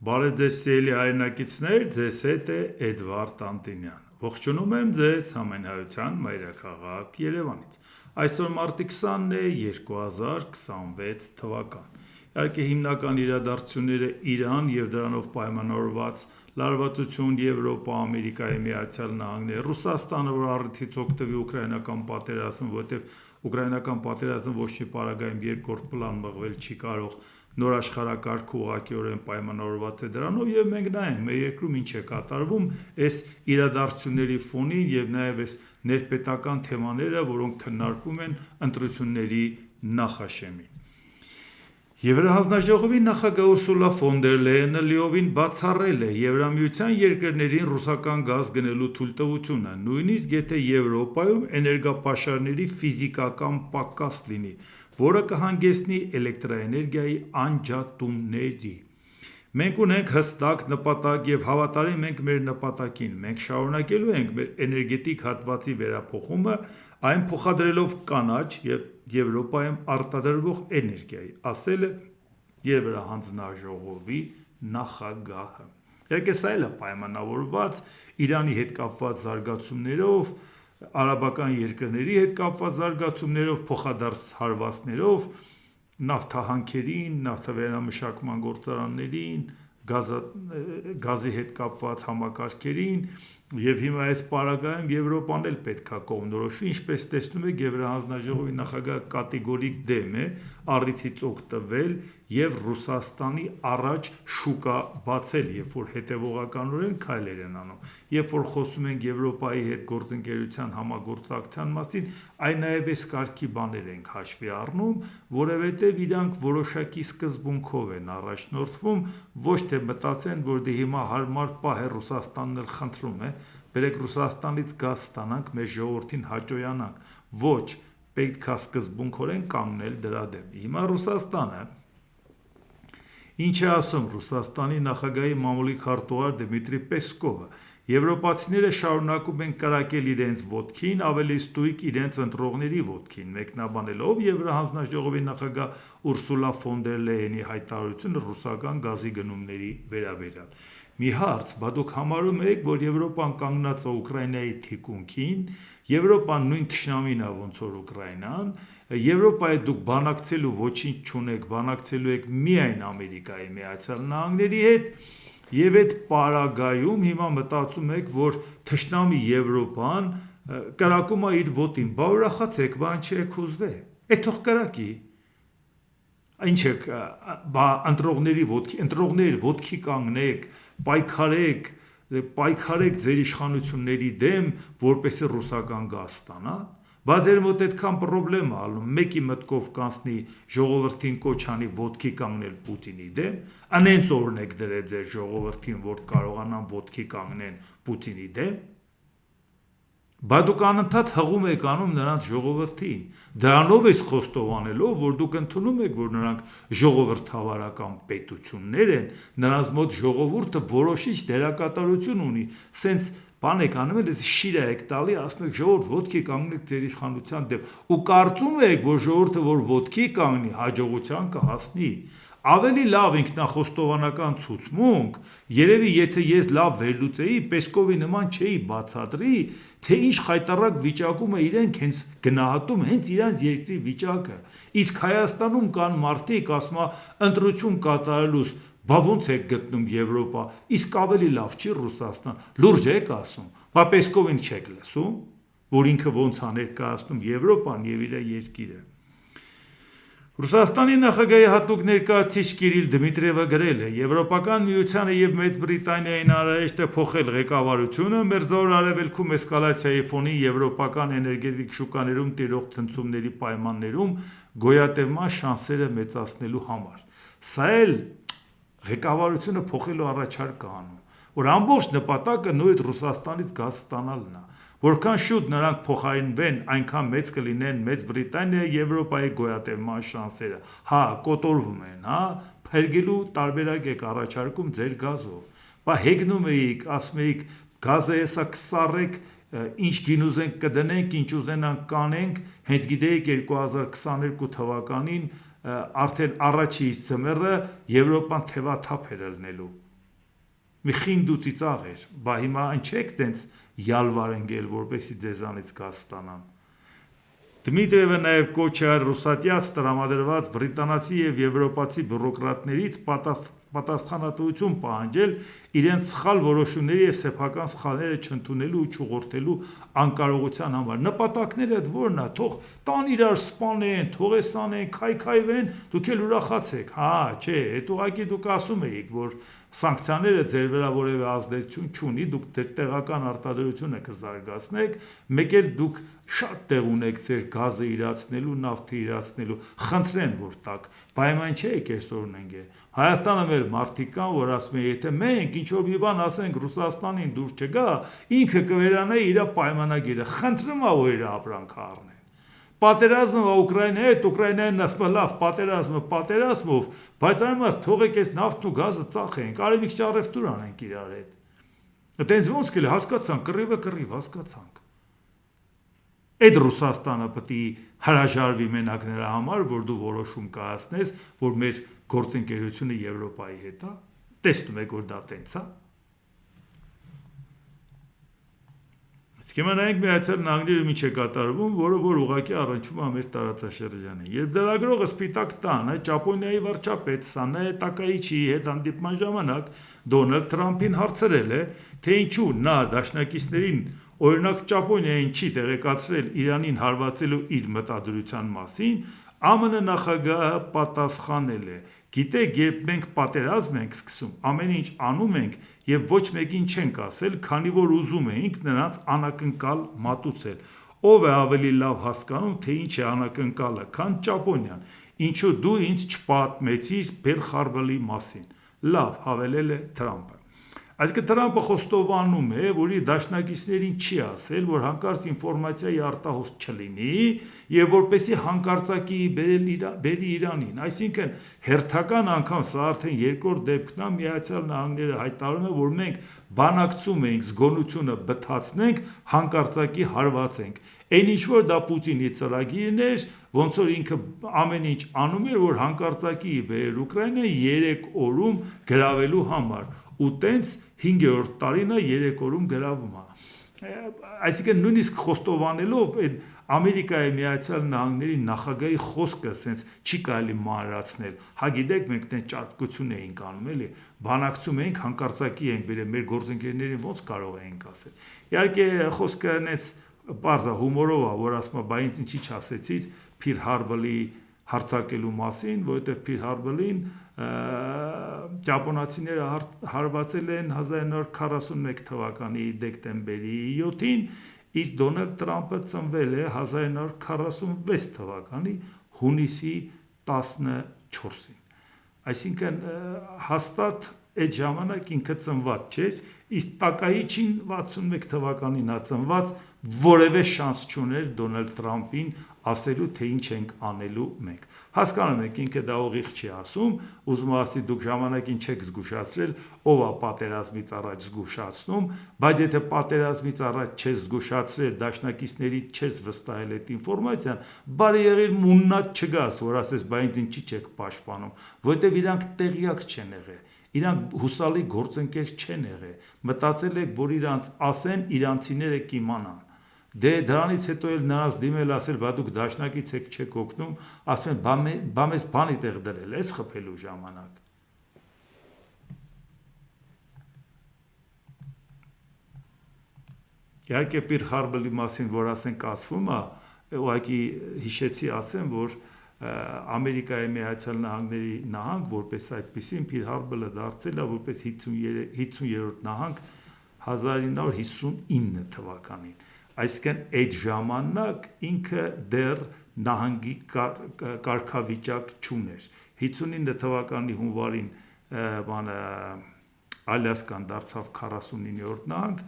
Բարև ձեզ սիրելի հայրենակիցներ, ձեզ հետ է Էդվարդ Անտինյան։ Ողջունում եմ ձեզ Համենայության մայրաքաղաք Երևանից։ Այսօր մարտի 20-ն է 2026 թվական։ Իհարկե հիմնական իրադարձությունները Իրան եւ դրանով պայմանավորված լարվածություն Եվրոպա, Ամերիկայի Միացյալ Նահանգներ, Ռուսաստանը, որ առիթից օգտվի ուկրաինական պատերազմ, որովհետեւ ուկրաինական պատերազմը ոչ մի պարագայում երկրորդ պլան մղվել չի կարող նոր աշխարհակարգը ուղղակիորեն պայմանավորված է դրանով եւ մենք նայենք մեր երկրում ինչ է կատարվում այս իրադարձությունների ֆոնին եւ նաեւ այս ներպետական թեմաները, որոնք քննարկվում են ընտրությունների նախաշեմին։ Եվրահանձնաժողովի նախագահ Ուրսուլա ֆոն դեր Լեյենը լիովին բացառել է Եվրամիության երկրներին ռուսական գազ գնելու թույլտվությունը, նույնիսկ եթե Եվրոպայում էներգապաշարների ֆիզիկական պակաս լինի, որը կհանգեցնի էլեկտրաէներգիայի անջատումների։ Մենք ունենք հստակ նպատակ եւ հավատարիմ ենք մեր նպատակին։ Մենք շարունակելու ենք մեր էներգետիկ հատվածի վերափոխումը, այն փոխադրելով կանաչ եւ Եվրոպայում արտադրվող էներգիայի, ասել է Եվրահանձնաժողովի նախագահը։ Իհարկե սա էլ է պայմանավորված Իրանի հետ կապված զարգացումներով, արաբական երկրների հետ կապված զարգացումներով, փոխադարձ հարվածներով, նավթահանքերին, նավթավերամշակման գործարաններին, գազի հետ կապված համակարգերին եւ հիմա այս պարագայում Եվրոպան էլ պետքա կողմնորոշվի, ինչպես տեսնում եք Եվրահանձնաժողովի նախագահը կատեգորիկ դեմ է առիթից օգտվել եւ Ռուսաստանի առաջ շուկա բացել, երբ որ հետեւողականորեն քայլեր են անում, երբ որ խոսում ենք Եվրոպայի հետ գործընկերության համագործակցության մասին, այն նաեւ այս կարգի բաներ ենք հաշվի առնում, որովհետեւ իրանք որոշակի սկզբունքով են առաջնորդվում, ոչ թե մտածեն, որ դե հիմա հարմար պահ է Ռուսաստանն էլ խնդրում է, բերեք Ռուսաստանից գազ ստանանք, մեր ժողովրդին հաճոյանանք, ոչ, պետքա սկզբունքորեն կանգնել դրա դեմ։ Հիմա Ռուսաստանը ինչ է ասում Ռուսաստանի նախագահի մամուլի քարտուղար Դմիտրի Պեսկովը, եվրոպացիները շարունակում են կրակել իրենց ոտքին, ավելի ստույգ իրենց ընտրողների ոտքին, մեկնաբանելով Եվրահանձնաժողովի նախագահ Ուրսուլա ֆոն դեր Լեյենի հայտարարությունը ռուսական գազի գնումների վերաբերյալ։ Մի հարց, բա դուք համարում եք, որ Եվրոպան կանգնած է Ուկրաինայի թիկունքին, Եվրոպան նույն թշնամին է ոնց որ Ուկրաինան, Եվրոպայի դուք բանակցելու ոչինչ չունեք, բանակցելու եք միայն Ամերիկայի Միացյալ Նահանգների հետ, եւ այդ պարագայում հիմա մտածում եք, որ թշնամի Եվրոպան կրակում է իր ոտին, բա ուրախացեք, բան չեք ուզվե, թող կրակի։ Ինչ եք, բա ընտրողների ոտքի կանգնեք, պայքարեք ձեր իշխանությունների դեմ, որպեսզի ռուսական գազ ստանա։ Բա ձեր մոտ այդքան պրոբլեմ է ալնում, մեկի մտքով կանցնի ժողովրդին կոչ անի ոտքի կանգնել Պուտինի դեմ, անենց օրնեք դրել ձեր ժողովրդին, որ կարողանան ոտքի կանգնեն Պուտինի դեմ։ Բա դուք անընդհատ հղում եք անում նրանց ժողովրդին, դրանով էս խոստովանելով, որ դուք ընդունում եք, որ նրանք ժողովրդավարական պետություններ են, նրանց մոտ ժողովուրդը որոշիչ դերակատարություն ունի, սենց բան եք անում, այս շիրա եք տալի, ասում եք ժողովուրդ ոտքի կանգնեք ձեր իշխանության դեմ, ու կարծում եք, որ ժողովուրդը որ ոտքի կանգնի, հաջողության կհասնի։ Ավելի լավ ինքնախոստովանական ցուցմունք, երևի եթե ես լավ վերլուծեի, Պեսկովի նման չէի բացատրի, թե ինչ խայտառակ վիճակում է իրենք հենց գնահատում հենց իրանց երկրի վիճակը։ Իսկ Հայաստանում կան մարդիկ, ասում է, ընտրություն կատարելուց, բա ոնց եք գտնում Եվրոպա, իսկ ավելի լավ չի Ռուսաստան, լուրջ եք ասում, բա Պեսկովին չեք լսում, որ ինքը ոնց է ներկայացնում Եվրոպան եւ իր երկիրը։ Ռուսաստանի նախագահի հատուկ ներկայացուցիչ Կիրիլ Դմիտրիևը գրել է. Եվրոպական միությանը եւ Մեծ Բրիտանիային անհրաժեշտ է փոխել ղեկավարությունը մերձավոր արևելքում էսկալացիայի ֆոնին եվրոպական էներգետիկ շուկաներում տիրող ցնցումների պայմաններում գոյատևման շանսերը մեծացնելու համար։ Սա էլ ղեկավարությունը փոխելու առաջարկ է անում, որ ամբողջ նպատակը նույն Ռուսաստանից գազ ստանալն է, որքան շուտ նրանք փոխարինվեն, այնքան մեծ կլինեն Մեծ Բրիտանիայի Եվրոպայի գոյատևման շանսերը։ Հա, կոտորվում են, հա, փրկելու տարբերակ եք առաջարկում ձեր գազով։ Բա հեգնում էիք, ասում էիք, գազը հեսա կսառեք, ինչ գին ուզենք կդնենք, ինչ ուզենանք կանենք, հենց գիտեիք 2022 թվականին արդեն առաջի ձմեռը Եվրոպան թևաթափ էր ելնելու։ մի խինդ ու ծիծաղ էր, բա հիմա այն չեք տենց յալվարենգել, որպեսի ձեզանից գազ ստանան։ Դմիտրիևը նաև կոչ է արել ռուսատյաց տրամադրված բրիտանացի և եվրոպացի բյուրոկրատներից պատասխանատվություն պահանջել իրենց սխալ որոշումների և սեփական սխալները չընդունելու ու չուղղորդելու անկարողության համար։ Նպատակները ո՞րն է, թող տան իրար սպանեն, թող էս անեն, քայքայվեն, դուք էլ ուրախացեք, չէ, այդ ուղղակի դուք ասում էիք, որ սանկցիաները ձեր վրա որևէ ազդեցություն չունի, դուք տեղական արտադրությունը կզարգացնեք, մեկ էլ դուք շատ տեղ ունեք ձեր գազը իրացնելու, նավթը իրացնելու, խնդրեն որ տակ, բայց այն չէ այսօր ունենք է։ Հայաստանը մեր մարդիկ կան, որ ասում են, եթե մենք ինչ որ մի բան ասենք Ռուսաստանին դուրս չգա, ինքը կվերանա իր պայմանագիրը, խնդրում է որ իր ապրանքը առնեն։ Պատերազմը Ուկրաինայի հետ, Ուկրաինային ասում է լավ, պատերազմը պատերազմով, բայց այն թողեք այս նավթն ու գազը ծախենք, արի մի քիչ առևտուր անենք իրար հետ։ Այդտենց ոնց կլի, հասկացանք, կռիվը կռիվ, հասկացանք։ Այդ Ռուսաստանը պետք է հրաժարվի մենակ նրա համար, որ դու որոշում կայացնես, որ մեր գործընկերությունը Եվրոպայի հետ է, տեսնում եք որ դա տենց է։ Հիմա նայենք Միացյալ Նահանգներում ինչ է կատարվում, որը որ ուղղակի առնչվում է մեր տարածաշրջանին։ Երբ լրագրողը Սպիտակ տանը Ճապոնիայի վարչապետ Սանե Տակայիչիի հետ հանդիպման ժամանակ Դոնալդ Թրամփին հարցրել է, թե ինչու նա դաշնակիցներին օրինակ Ճապոնիային չի տեղեկացրել Իրանին հարվածելու իր մտադրության մասին, ԱՄՆ նախագահը պատասխանել է. Գիտեք, երբ մենք պատերազմ ենք սկսում, ամեն ինչ անում ենք և ոչ մեկին չենք ասել, քանի որ ուզում էինք նրանց անակնկալ մատուցել։ Ով է ավելի լավ հասկանում, թե ինչ է անակնկալը, քան Ճապոնիան, ինչու դու ինձ չպատմեցիր Փերլ Հարբորի մասին։ Լավ, հավելել է Թրամփը։ Այսինքն Թրամփը խոստովանում է, որ իր դաշնակիցներին չի ասել, որ հանկարծ ինֆորմացիայի արտահոսք չլինի և որպեսզի հանկարծակի բերի Իրանին։ Այսինքն հերթական անգամ սա արդեն երկրորդ դեպքն է, Միացյալ Նահանգները հայտարարում է, որ մենք բանակցում ենք զգոնությունը բթացնենք, հանկարծակի հարվածենք։ Այն ինչ որ դա Պուտինի ծրագիրն էր, ոնց որ ինքը ամեն ինչ անում էր, որ հանկարծակի բերեր Ուկրաինան 3 օրում գրավելու համար, ու տենց 5-րդ տարին է 3 օրում գրավում է։ Այսինքն նույնիսկ խոստովանելով այդ Ամերիկայի Միացյալ Նահանգների նախագահի խոսքը սենց չի կարելի մանրացնել։ Հա գիտեք, մենք տենց ճարպկություն էինք անում, էլի, բանակցում էինք, հանկարծակի էինք բերել, մեր գործընկերներին ոնց կարող էինք ասել։ Իհարկե խոսքը այնց պարզ է, հումորով է, որ ասում է, բա ինձ ինչի չասեցիր Փիրլ Հարբորի հարձակելու մասին, որովհետև Փիրլ Հարբորին ճապոնացիները հարվածել են 1941 թվականի դեկտեմբերի 7-ին, իսկ Դոնալդ Թրամփը ծնվել է 1946 թվականի հունիսի 14-ին։ Այսինքն հաստատ այդ ժամանակ ինքը ծնված չէր, իսկ Տակայիչին 61 թվականին է ծնված, որևէ շանս չուներ Դոնալդ Թրամփին ասելու, թե ինչ ենք անելու մենք։ Հասկանում եք, ինքը դա ուղիղ չի ասում, ուզում ասի դուք ժամանակին չեք զգուշացրել, ով է պատերազմից առաջ զգուշացնում, բայց եթե պատերազմից առաջ չես զգուշացրել, դաշնակիցներից չես վստահել այդ ինֆորմացիան, բարի եղիր մուննատ չգաս, որ ասես, բա ինձ ինչի չեք պաշտպանում, որովհետև իրանք տեղյակ չեն եղել, իրանք հուսալի գործընկեր չեն եղել, մտածել եք, որ իրանց ասեն, իրանցիները կիմանան։ Դե դրանից հետո էլ նրանց դիմել ասել, բա դուք դաշնակից եք չեք օգնում, ասում են, բա մեզ բանի տեղ դրել, ես խփելու ժամանակ։ Իհարկե Փիրլ Հարբորի մասին, որ ասենք ասվում է, ուղղակի հիշեցի ասեմ, որ Ամերիկայի Միացյալ Նահանգների նահանգ, որպես այդպեսին Փիրլ Հարբորը դարձել է որպես 50-րդ նահանգ 1959 թվականին։ Այսինքն այդ ժամանակ ինքը դեռ նահանգի կարգավիճակ չուներ։ 59 թվականի հունվարին Ալյասկան դարձավ 49-րդ նահանգ,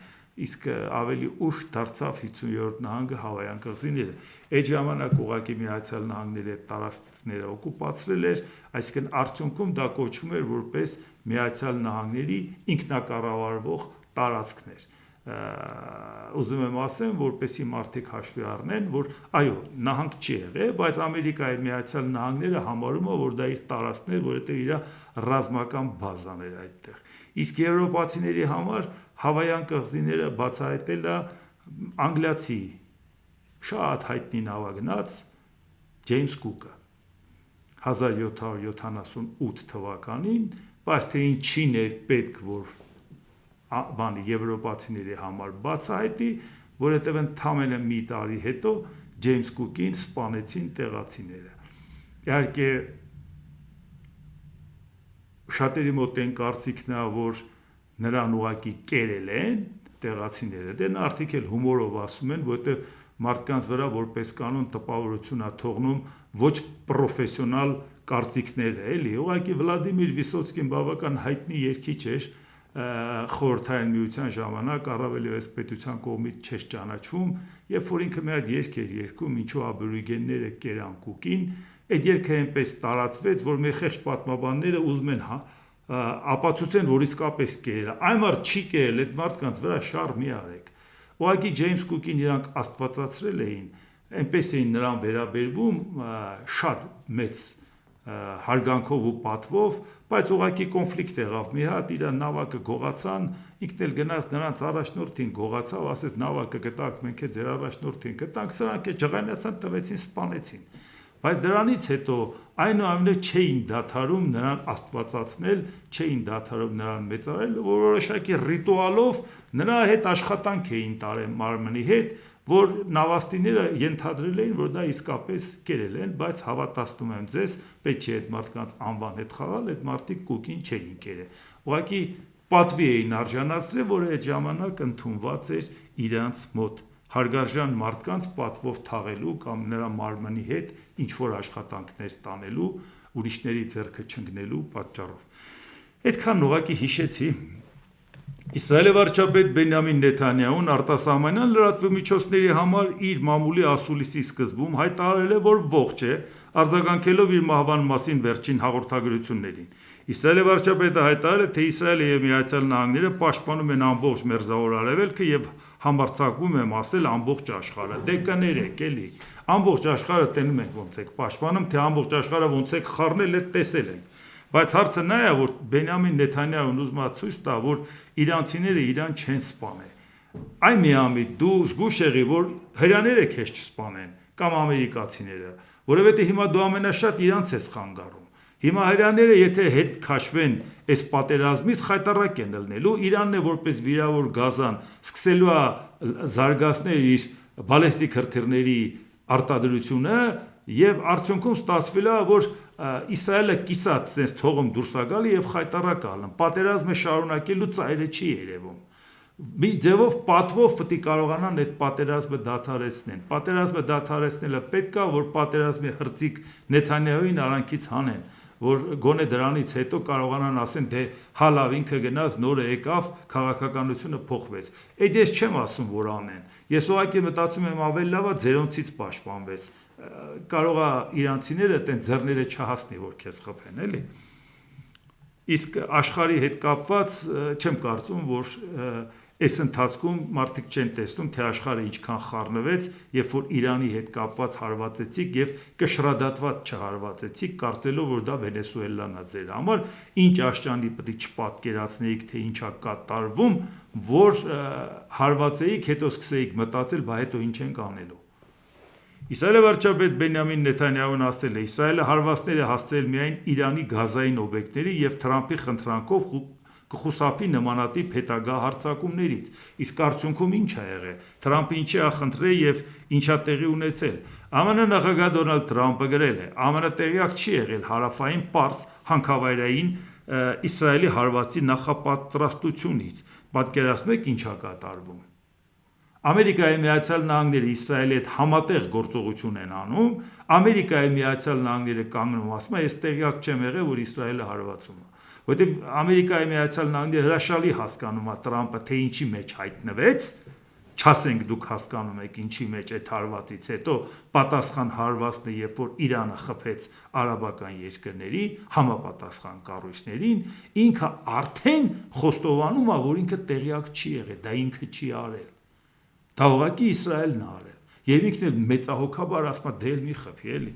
իսկ ավելի ուշ դարձավ 50-րդ նահանգը Հավայան կղզիները։ Այդ ժամանակ ուղղակի Միացյալ Նահանգների այդ տարածքները օկուպացրել էր, այսինքն արդյունքում դա կոչվում էր որպես Միացյալ Նահանգների ինքնակառավարվող տարածքներ։ ուզում եմ ասեմ, որպեսզի մարդիկ հաշվի առնեն, որ այո, նահանք չի եղել, բայց Ամերիկայի Միացյալ Նահանգները համարում է, որ դա իր տարածքն է, որովհետև իր ռազմական բազան էր այդտեղ։ Իսկ եվրոպացիների համար Հավայան կղզիները բացահայտել է անգլիացի շատ հայտնի նավագնաց Ջեյմս Կուկը 1778 թվականին, բայց թե ինչին էր պետք, որ եվրոպացիների համար բացահայտի, որովհետև ընդամենը մի տարի հետո Ջեյմս Կուկին սպանեցին տեղացիները։ Իհարկե շատերի մոտ են կարծիքն է, որ նրան ուղղակի կերել են տեղացիները, դե նա արդյոք էլ հումորով ասում են, որովհետև մարդկանց վրա որպես կանոն տպավորություն է թողնում ոչ պրոֆեսիոնալ կարծիքները, էլի, ուղղակի Վլադիմիր Վիսոցկին բավական հայտնի երգիչ էր խորհրդային միության ժամանակ, առավելևս պետության կողմից չէր ճանաչվում, երբ որ ինքը մի հատ երգ էր երգում, ինչու աբորիգենները կերան Կուկին, այդ երգը այնպես տարածվեց, որ մեր խեղճ պատմաբանները ուզում են ապացուցեն, որ իսկապես կերել է, այն մարդ չի կերել, այդ մարդկանց վրա շառ մի արեք։ Ուղղակի Ջեյմս Կուկին իրանք աստվածացրել էին, այնպես էին նրան վերաբերվում շատ մեծ հարգանքով ու պատվով, բայց ուղղակի կոնֆլիկտ եղավ մի հատ, իր նավակը գողացան, ինքն էլ գնաց նրանց առաջնորդին գողացավ, ասեց նավակը գտաք, մենք է ձեր առաջնորդին գտանք, սրանք ջղայնացան, տվեցին, սպանեցին։ Բայց դրանից հետո այնուամենայնիվ չէին դադարում նրան աստվածացնել, չէին դադարում նրան մեծարել, որոշակի ռիտուալով նրա հետ աշխատանք էին տարել մարմնի հետ, որ նավաստիները ենթադրել էին, որ դա իսկապես կերել են, բայց հավատացնում եմ ձեզ, պետք չէ այդ մարդկանց անվան հետ խաղալ, այդ մարդիկ Կուկին չէին կերել։ Ուղղակի պատվի էին արժանացրել, որ այդ ժամանակ ընդունված էր իրանց մոտ հարգարժան մարդկանց պատվով թաղելու կամ նրա մարմնի հետ ինչ-որ աշխատանքներ տանելու, ուրիշների ձեռքը չընկնելու պատճառով։ Այդքան ուղղակի հիշեցի։ Իսրայելի վարչապետ Բենյամին Նեթանյահուն արտասահմանյան լրատվամիջոցների համար իր մամուլի ասուլիսի սկզբում հայտարարել է, որ ողջ է, արձագանքելով իր մահվան մասին վերջին հաղորդագրություններին։ Իսրայելի վարչապետը հայտարարել է, թե Իսրայելը և Միացյալ Նահանգները պաշտպանում են ամբողջ Մերձավոր Արևելքը և համարձակվում եմ ասել ամբողջ աշխարհը։ Դե կներեք, էլի, ամբողջ աշխարհը տենում ենք ոնց եք պաշտպանում, թե ամբողջ աշխարհը ոնց եք խառնել, այդ տեսել ենք։ Բայց հարցը նա է, որ Բենյամին Նեթանյահուն ուզում է ցույց տա, որ իրանցիները իրան չեն սպանել։ Այ միամիտ դու զգուշ եղի, որ հրյաները քեզ չսպանեն կամ ամերիկացիները, որովհետև հիմա դու ամենաշատ իրանց ես խանգարում։ Հիմա հրյաները եթե հետ քաշվեն այս պատերազմից, խայտառակ են ելնելու, Իրանն է որպես վիրավոր գազան սկսելու է զարգացնել իր բալեստիկ հրթիռների արտադրությունը եւ արդյունքում ստացվել է, որ Իսրայելը կիսած sense թողում դուրս է գալի եւ խայտառակ ալն։ Պատերազմը շարունակելու ծայրը չի երևում։ Մի ձևով պատվով պետք է կարողանան այդ պատերազմը դադարեցնեն։ Պատերազմը դադարեցնելը պետք է, որ պատերազմի հրցիկ Նեթանյահուին արանքից հանեն, որ գոնե դրանից հետո կարողանան ասեն, թե հա լավ ինքը գնաց, նորը եկավ, քաղաքականությունը փոխվեց։ Այդ ես չեմ ասում, որ անեն։ Ես ուղղակի մտածում եմ ավելի լավ է ձերոնցից պաշտպանվեց։ Կարող է իրանցիները այդեն ձեռները չհասնի, որ քեզ խփեն, էլի։ Իսկ աշխարհի հետ կապված չեմ կարծում, որ այս ընթացքում մարդիկ չեն տեսնում, թե աշխարհը ինչքան խառնվեց, երբ որ Իրանի հետ կապված հարվածեցիք եւ կշռադատված չհարվածեցիք, կարծելով, որ դա Վենեսուելան է ձեր համար, ինչ աշճանի պետք է չպատկերացնեիք, թե ինչա կատարվում, որ հարվածեիք, հետո սկսեիք մտածել, բա հետո ինչ ենք անելու։ Իսրայելի վարչապետ Բենյամին Նեթանյահուն ասել է. Իսրայելը հարվածներ է հասցրել միայն Իրանի գազային օբյեկտների եւ Թրամփի խնդրանքով կխուսափի նմանատիպ հետագա հարձակումներից։ Իսկ արդյունքում ինչ է եղել։ Թրամփը ինչի է խնդրել եւ ինչա տեղի ունեցել։ ԱՄՆ նախագահ Դոնալդ Թրամփը գրել է. ԱՄՆ տեղյակ չի եղել հարավային Պարս հանքավայրային Իսրայելի հարվածի նախապատրաստությունից։ Պատկերացնում եք ինչ է կատարվում։ Ամերիկայի Միացյալ Նահանգները Իսրայելի հետ համատեղ գործողություն են անում, Ամերիկայի Միացյալ Նահանգները կանգնում ասում է, ես տեղյակ չեմ եղել, որ Իսրայելը հարվածում է։ Որտեղ Ամերիկայի Միացյալ Նահանգները հրաշալի հասկանում է Տրամփը, թե ինչի մեջ հայտնվեց, Չասենք դուք հասկանում եք ինչի մեջ այդ հարվածից հետո պատասխան հարվածն է, երբ որ Իրանը խփեց արաբական երկրների համապատասխան կառույցներին, ինքը արդեն խոստովանում է, որ ինքը տեղյակ չի եղել, դա ինքը չի արել, դա ուղղակի Իսրայելն է արել, եւ ինքն էլ մեծահոգաբար ասում է դե էլ մի խփի էլի։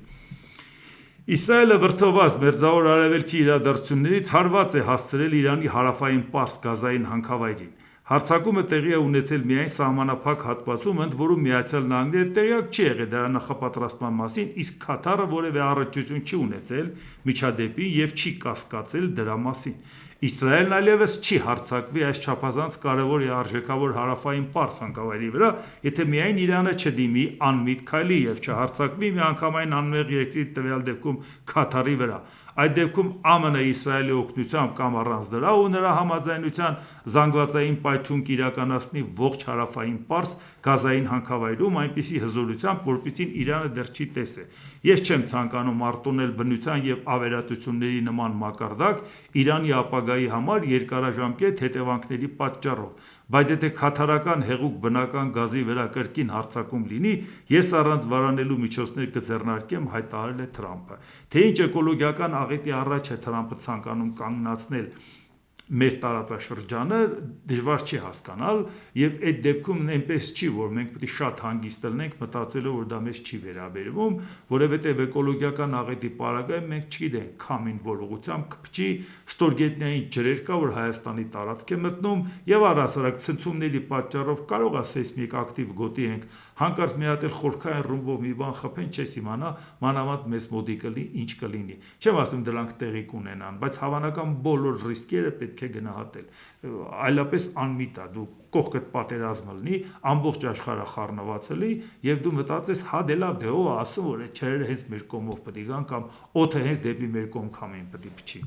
Իսրայելը վրդովված մերձավոր արևելքի իրադարձություններից հարված է հասցրել Իրանի հարավային Պարս գազային հանքավայրին։ Հարձակումը տեղի է ունեցել միայն սահմանափակ հատվածում, ընդ որում Միացյալ Նահանգները տեղյակ չի եղել դրա նախապատրաստման մասին, իսկ Քաթարը որևէ առնչություն չի ունեցել միջադեպին եւ չի կասկածել դրա մասին։ Իսրայելն այլևս չի հարձակվի այս չափազանց կարևոր եւ արժեքավոր հարավային Պարս հանքավայրի վրա, եթե միայն Իրանը չդիմի անմիտ քայլի եւ չհարձակվի միանգամայն անմեղ երկրի, տվյալ դեպքում Քաթարի վրա։ Այդ դեպքում ԱՄՆ Իսրայելի օգնությամբ կամ առանց դրա ու նրա համաձայնության զանգվածային պայթյուն կիրականացնի ողջ հարավային Պարս գազային հանքավայրում այնպիսի հզորությամբ, որպեսզի Իրանը դեռ չի տեսել։ Ես չեմ ցանկանում արտոնել բնության եւ ավերածությունների նման մակարդակ Իրանի ապագայի համար երկարաժամկետ հետևանքների պատճառով, բայց եթե քաթարական հեղուկ բնական գազի վրա կրկին հարձակում լինի, ես առանց վարանելու միջոցներ կձեռնարկեմ, հայտարարել է Թրամփը։ Թե ինչ էկոլոգիական աղետի առաջ է Թրամփը ցանկանում կանգնացնել մեր տարածաշրջանը, դժվար չի հասկանալ, եւ այդ դեպքում այնպես չի, որ մենք պետք է շատ հանգիստ լինենք մտածելով, որ դա մեզ չի վերաբերվում, որովհետեւ էկոլոգիական աղետի պարագայում մենք չգիտենք քամին որ ուղղությամբ կփչի, ստորգետնյային ջրեր կա, որ Հայաստանի տարածք է մտնում, եւ առհասարակ ցնցումների պատճառով կարող է սեյսմիկ ակտիվ գոտի ենք հանկարծ մի հատ էլ խորքային ռումբով մի բան խփեն, չես իմանա մանավանդ մեզ մոդի ինչ կլինի։ Չեմ ասում դրանք տեղի կունենան, բայց հավանական բոլոր ռիսկերը պետք է գնահատել, այլապես անմիտ է, դու կողքդ պատերազմը լինի, ամբողջ աշխարհը խառնվածելի եւ դու մտածես հա դե լավ դե ով է ասում որ այդ չերերը հենց մեր կողմով պետք է գան կամ օդը հենց դեպի մեր կողմ քամին պետք է փչի։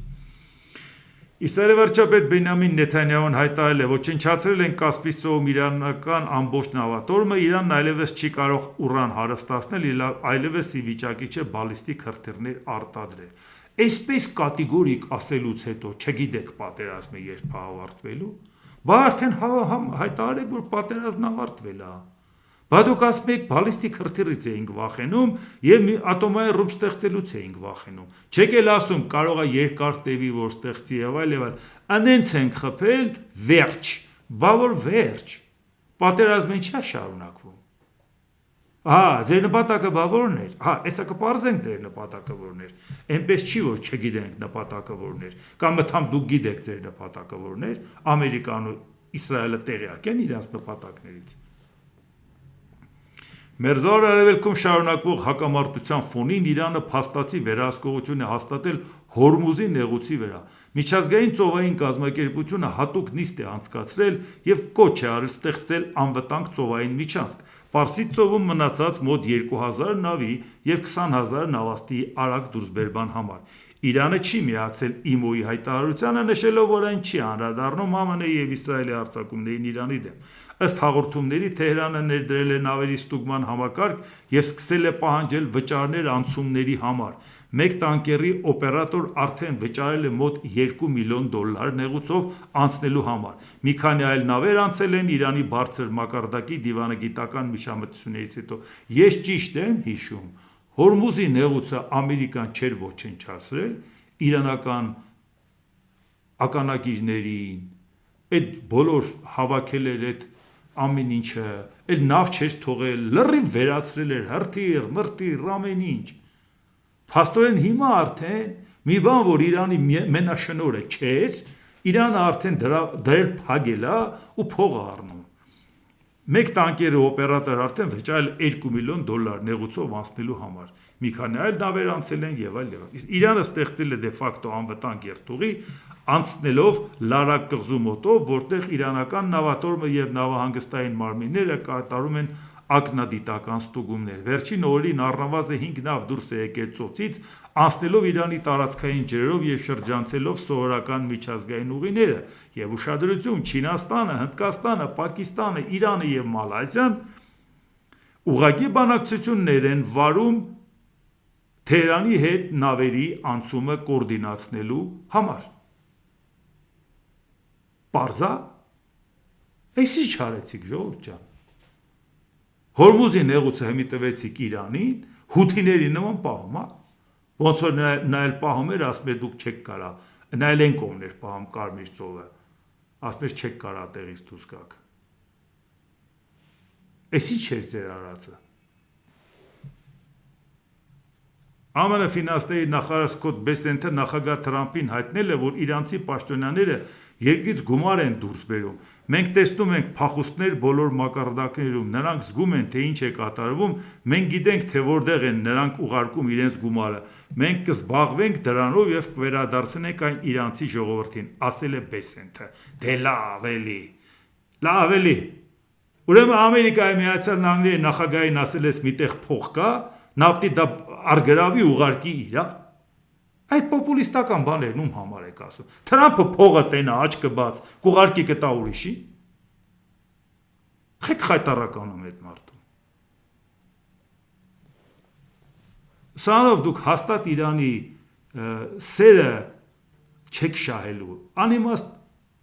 Իսրայելի վարչապետ Բենյամին Նեթանյահուն հայտարարել է, ոչնչացրել են Կասպից ծովում իրանական ամբողջ նավատորմը, Իրանն այլևս չի կարող ուրան հարստացնել, այլևս ի վիճակի չէ բալիստիկ հրթիռներ արտադրել։ Այսպես կատեգորիկ ասելուց հետո չգիտեք պատերազմը երբ ավարտվելու, բա արդեն հայտարարեք, որ պատերազմն ավարտվել է։ Բա դուք ասում եք բալիստիկ հրթիռից էինք վախենում եւ ատոմային ռումբ ստեղծելուց էինք վախենում։ Չեք էլ ասում կարող է երկար տևի որ ստեղծի եւ այլ եւ այլ։ Անենց ենք խփել վերջ։ Բա որ վերջ։ Պատերազմը ինչա շարունակվում։ Ձեր նպատակը բա որն էր։ Էսա կպարզենք ձեր նպատակը որն էր։ Էնպես չի որ չգիտենք նպատակը որն էր։ Կամ մտամ դուք գիտեք ձեր նպատակը որն էր։ Ամերիկան ու Իսրայելը տեղյակ են իրենց նպատակներից։ Մերձավոր արևելքում շարունակվող հակամարտության ֆոնին Իրանը փաստացի վերահսկողություն է հաստատել Հորմուզի նեղուցի վրա։ Միջազգային ծովային կազմակերպությունը հատուկ նիստ է անցկացրել եւ կոչ է արել ստեղծել անվտանգ ծովային միջանցք։ Պարսից ծովում մնացած մոտ 2000 նավի եւ 20000 նավաստի արագ դուրսբերման համար։ Իրանը չի միացել ԻՄՕ-ի հայտարարությանը, նշելով, որ այն չի անդրադառնում ԱՄՆ եւ Իսրայելի հարձակումներին Իրանի դեմ։ Ըստ հաղորդումների Թեհրանը ներդրել է նավերի ստուգման համակարգ եւ սկսել է պահանջել վճարներ անցումների համար։ Մեկ տանկերի օպերատոր արդեն վճարել է մոտ $2 միլիոն նեղուցով անցնելու համար։ Մի քանի այլ նավեր անցել են Իրանի բարձր մակարդակի դիվանագիտական միջամտություններից հետո։ Ես ճիշտ եմ հիշում, Հորմուզի նեղուցը Ամերիկան չէր ոչնչացրել, իրանական ականակիրներին, այդ բոլոր հավաքել էր այդ ամեն ինչը, այդ նավ չէր թողել, լրիվ վերացրել էր հրթիռ, մրթիռ, ամեն ինչ։ Փաստորեն հիմա արդեն մի բան, որ Իրանի մենաշնորհը չէր, Իրանը արդեն դրել փագել է ու փող առնում։ Մեկ տանկերի օպերատոր արդեն վճարել $2 միլիոն նեղուցով անցնելու համար։ Մի քանի այլ նավեր անցել են եւ այլ եւ այլ։ Իսկ Իրանը ստեղծել է դե ֆակտո անվտանգ երթուղի, անցնելով Լարա կղզու մոտով, որտեղ իրանական նավատորմը եւ նավահանգստային մարմինները կատարում են ակնադիտական ստուգումներ։ Վերջին օրերին առնվազն 5 նավ դուրս է եկել ծոցից, անցնելով Իրանի տարածքային ջրերով եւ շրջանցելով սովորական միջազգային ուղիները, եւ ուշադրություն Չինաստանը, Հնդկաստանը, Պակիստանը, Իրանը եւ Մալայզիան ուղղակի բանակցություններ են վարում Թեհրանի հետ նավերի անցումը կոորդինացնելու համար։ Պարզա։ Էս ինչ արեցիք ժողովուրդ ջան։ Հորմուզի նեղուցը հիմի տվեցիք Իրանին, հութիների նման պահում, հա։ Ոնց որ նա էլ պահում էր, ասում է դուք չեք կարա, նա էլ են կողմն էր պահում Կարմիր ծովը, ասում էր չեք կարա տեղից դուրս գաք։ Էս ինչ էր ձեր արածը։ ԱՄՆ ֆինանսների նախարար Սկոտ Բեսենթը նախագահ Թրամփին հայտնել է, որ իրանցի պաշտոնյաները երկրից գումար են դուրս բերում։ Մենք տեսնում ենք փախուստներ բոլոր մակարդակներում, նրանք զգում են, թե ինչ է կատարվում, մենք գիտենք, թե որտեղ են նրանք ուղարկում իրենց գումարը։ Մենք կզբաղվենք դրանով եւ կվերադարձնենք այն իրանցի ժողովրդին, ասել է Բեսենթը։ Դե լավ էլի։ Ուրեմն Ամերիկայի Միացյալ Նահանգների նախագահին ասել ես միտեղ փող կա, նավթի դա արգրավի ուղարկի իրար։ Այդ պոպուլիստական բաներն ում համար եք ասում։ Թրամփը փողը տենա, աչքը բաց, կուղարկի կտա ուրիշի։ Խեք խայտարականում այդ մարդու։ Սրանով դուք հաստատ Իրանի սերը չեք շահելու։ Անիմաստ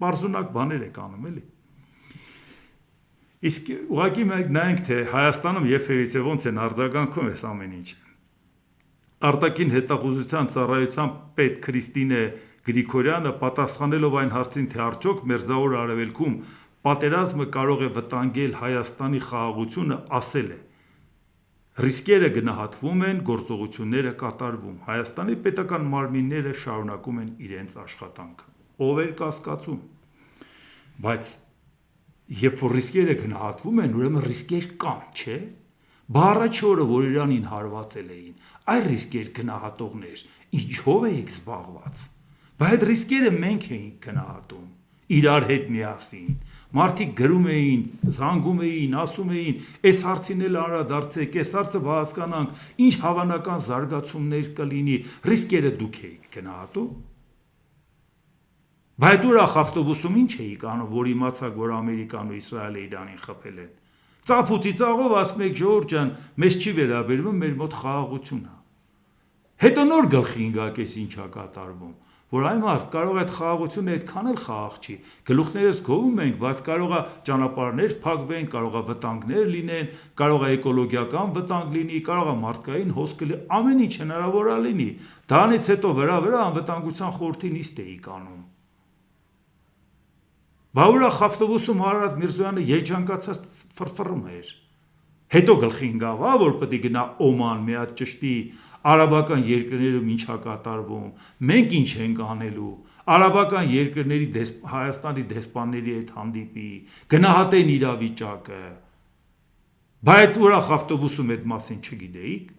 պարզունակ բաներ եք անում, էլի։ Իսկ ուղղակի մենք նայենք, թե Հայաստանում երբևիցե ոնց են արձագանքում այս ամեն ինչ։ Արտաքին հետախուզության ծառայության պետ Քրիստինե Գրիգորյանը պատասխանելով այն հարցին, թե արդյոք Մերձավոր Արևելքում պատերազմը կարող է վտանգել Հայաստանի խաղաղությունը, ասել է. Ռիսկերը գնահատվում են, գործողությունները կատարվում։ Հայաստանի պետական մարմինները շարունակում են իրենց աշխատանքը։ Ով էր կասկածում։ Բայց երբ որ ռիսկերը գնահատվում են, ուրեմն ռիսկեր կան, չէ՞։ Բառաչի օրը, որ Իրանին հարվածել էին, այդ ռիսկեր գնահատողներ, ինչով եք զբաղված։ Բայց այդ ռիսկերը մենք էինք գնահատում, իրար հետ միասին։ Մարդիկ գրում էին, զանգում էին, ասում էին, այս հարցին էլ անդրադարձեք, այս հարցը հասկանանք, ինչ հավանական զարգացումներ կլինի, ռիսկերը դուք եք գնահատում։ Բայց ուրախ ավտոբուսում ինչ էիք անում, որ իմացաք, որ Ամերիկան ու Իսրայելը Իրանին խփել են։ Ծափուտի ծաղով ասում եք, Ժողովուրդ ջան, մեզ չի վերաբերվում, մեր մոտ խաղաղություն է։ Հետո նոր գլխի ընկակ էս ինչա կատարվում, որ այ մարդ կարող է այդ խաղաղությունը այդքան էլ խաղաղ չի։ Գլուխներս գովում ենք, բայց կարող է ճանապարհներ փակվեն, կարող է վտանգներ լինեն, կարող է էկոլոգիական վտանգ լինի, կարող է մարդկային հոսք լինի, ամեն ինչ հնարավոր է լինի։ Դրանից հետո վրա անվտանգության խորհրդի նիստ էի անում։ Բաուրախ ավտոբուսում Արարատ Միրզոյանը երջանկացած ֆրֆռում էր։ Հետո գլխի ընկավ, որ պետք է գնա Օման, մի հատ ճշտի արաբական երկրներում ինչա կատարվում, մենք ինչ ենք անելու, արաբական երկրների Հայաստանի դեսպանների հետ հանդիպի, գնահատեն իրավիճակը։ Բայց ուրախ ավտոբուսում այդ մասին չգիտեիք։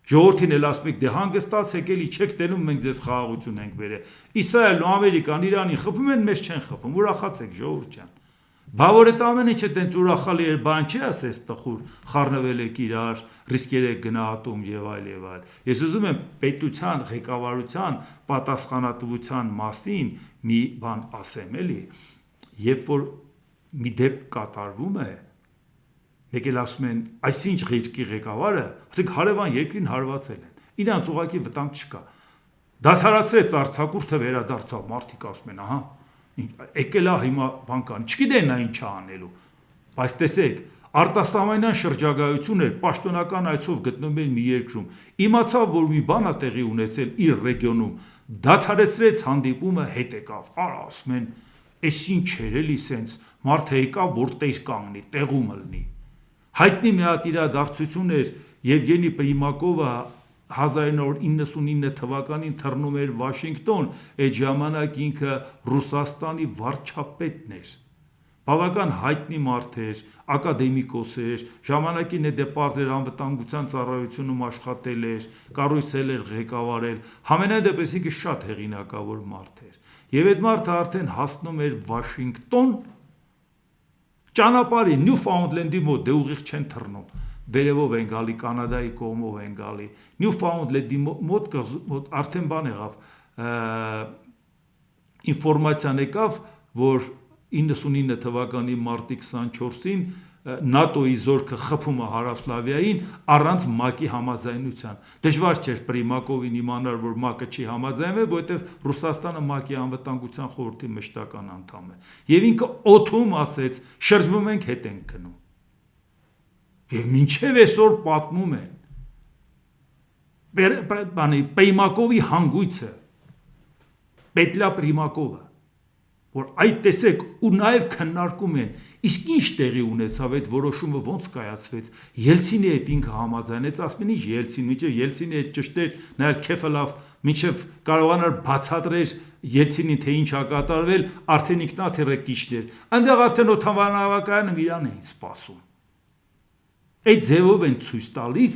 Ժողովրդին էլ ասում եք, դե հանգստացեք էլի, չեք տենում, մենք ձեզ խաղաղություն ենք բերել։ Իսրայելն ու Ամերիկան Իրանին խփում են, մեզ չեն խփում, ուրախացեք ժողովուրդ ջան։ Բա որ այդ ամեն ինչը տենց ուրախալի էր, բան չի ասես տխուր, խառնվել եք իրար, ռիսկեր եք գնահատում եւ այլ եւ այլ։ Ես ուզում եմ պետության ղեկավարության պատասխանատվության մասին մի բան ասեմ, էլի, երբ որ մի դեպք կատարվում է, մեկ էլ ասում են, այսինչ ղեկի ղեկավարը, ասենք հարևան երկրին հարվածել են, իրանց ուղղակի վտանգ չկա։ Դադարացրեց արձակուրդը վերադարձավ, մարդիկ ասում են, ահա, եկել է հիմա բան կան, չգիտեն նա ինչ է անելու։ Բայց տեսեք, արտասահմանյան շրջագայություն էր, պաշտոնական այցով գտնվում էր մի երկրում, իմացավ, որ մի բան է տեղի ունեցել իր ռեգիոնում, դադարեցրեց հանդիպումը, հետ եկավ, ասում են, էս ինչ էր էլի սենց, մարդը եկավ, որ տեր կանգնի, տեղում լինի։ Հայտնի մի հատ իրադարձություն էր, Եվգենի Պրիմակովը 1999 թվականին թռնում էր Վաշինգտոն, այդ ժամանակ ինքը Ռուսաստանի վարչապետն էր։ Բավական հայտնի մարդ էր, ակադեմիկոս էր, ժամանակին դեպարտ անվտանգության ծառայությունում աշխատել էր, կառույցել էր, ղեկավարել, համենայն դեպս ինքը շատ հեղինակավոր մարդ էր։ Եվ այդ մարդը արդեն հասնում էր Վաշինգտոն, ճանապարհի Նյուֆաունդլենդի մոտ դե ուղիղ չեն թռնում, վերևով են գալի, Կանադայի կողմով են գալի, Նյուֆաունդլենդի մոտ արդեն բան եղավ, ինֆորմացիան եկավ, որ 99 թվականի մարտի 24-ին ՆԱՏՕ-ի զորքը խփում է Հարավսլավիային առանց ՄԱԿ-ի համաձայնության։ Դժվար չէր Պրիմակովին իմանալ, որ ՄԱԿ-ը չի համաձայնվել, որովհետև Ռուսաստանը ՄԱԿ-ի անվտանգության խորհրդի մշտական անդամ է։ Եվ ինքը օդում ասեց, շրջվում ենք, հետ ենք գնում։ Եվ մինչև այսօր պատմում են Պեյմակովի հանգույցը, Պետլա Պրիմակովը, որ այդ տեսեք ու նաև քննարկում են, իսկ ինչ տեղի ունեցավ այդ որոշումը ոնց կայացվեց, Ելցինի հետ ինքը համաձայնեց, ասում են ինչ Ելցին, մինչև Ելցինի հետ ճշտեր, նայել Քեֆելով, մինչև կարողանար բացատրեր Ելցինին թե ինչ ա կատարվել, արդեն ինքնաթիռը կիչներ, այնտեղ արդեն օդանավակայանը իրան էին սպասում։ Այդ ձևով են ցույց տալիս